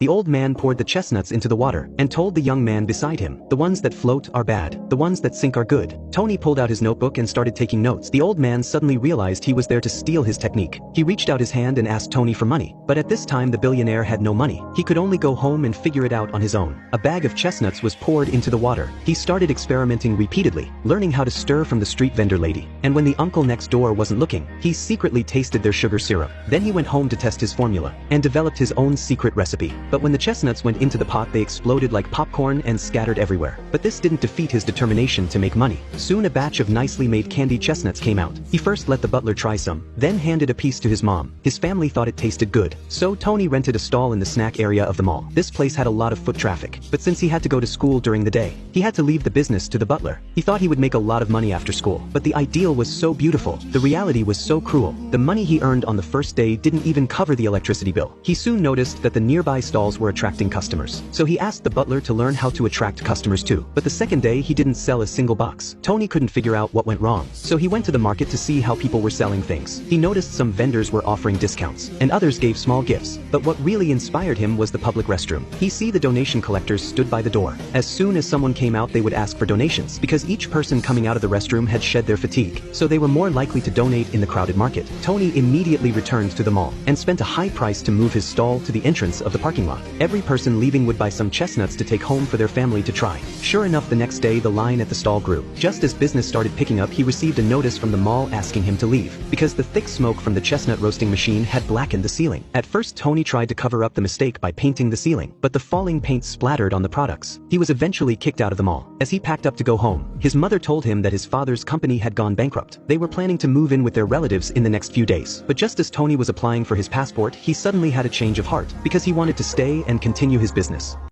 The old man poured the chestnuts into the water and told the young man beside him, "The ones that float are bad, the ones that sink are good." Tony pulled out his notebook and started taking notes. The old man suddenly realized he was there to steal his technique. He reached out his hand and asked Tony for money, but at this time the billionaire had no money. He could only go home and figure it out on his own. A bag of chestnuts was poured into the water. He started experimenting repeatedly, learning how to stir from the street vendor lady. And when the uncle next door wasn't looking, he secretly tasted their sugar syrup. Then he went home to test his formula and developed his own secret recipe. But when the chestnuts went into the pot, they exploded like popcorn and scattered everywhere. But this didn't defeat his determination to make money. Soon a batch of nicely made candied chestnuts came out. He first let the butler try some, then handed a piece to his mom. His family thought it tasted good, so Tony rented a stall in the snack area of the mall. This place had a lot of foot traffic, but since he had to go to school during the day, he had to leave the business to the butler. He thought he would make a lot of money after school, but the ideal was so beautiful, the reality was so cruel. The money he earned on the first day didn't even cover the electricity bill. He soon noticed that the nearby stalls were attracting customers, so he asked the butler to learn how to attract customers too. But the second day he didn't sell a single box. Tony couldn't figure out what went wrong, so he went to the market to see how people were selling things. He noticed some vendors were offering discounts, and others gave small gifts. But what really inspired him was the public restroom. He saw the donation collectors stood by the door. As soon as someone came out, they would ask for donations, because each person coming out of the restroom had shed their fatigue, so they were more likely to donate in the crowded market. Tony immediately returned to the mall and spent a high price to move his stall to the entrance of the parking lot. Every person leaving would buy some chestnuts to take home for their family to try. Sure enough, the next day the line at the stall grew. Just as business started picking up, he received a notice from the mall asking him to leave, because the thick smoke from the chestnut roasting machine had blackened the ceiling. At first Tony tried to cover up the mistake by painting the ceiling, but the falling paint splattered on the products. He was eventually kicked out of the mall. As he packed up to go home, his mother told him that his father's company had gone bankrupt. They were planning to move in with their relatives in the next few days. But just as Tony was applying for his passport, he suddenly had a change of heart, because he wanted to stay and continue his business.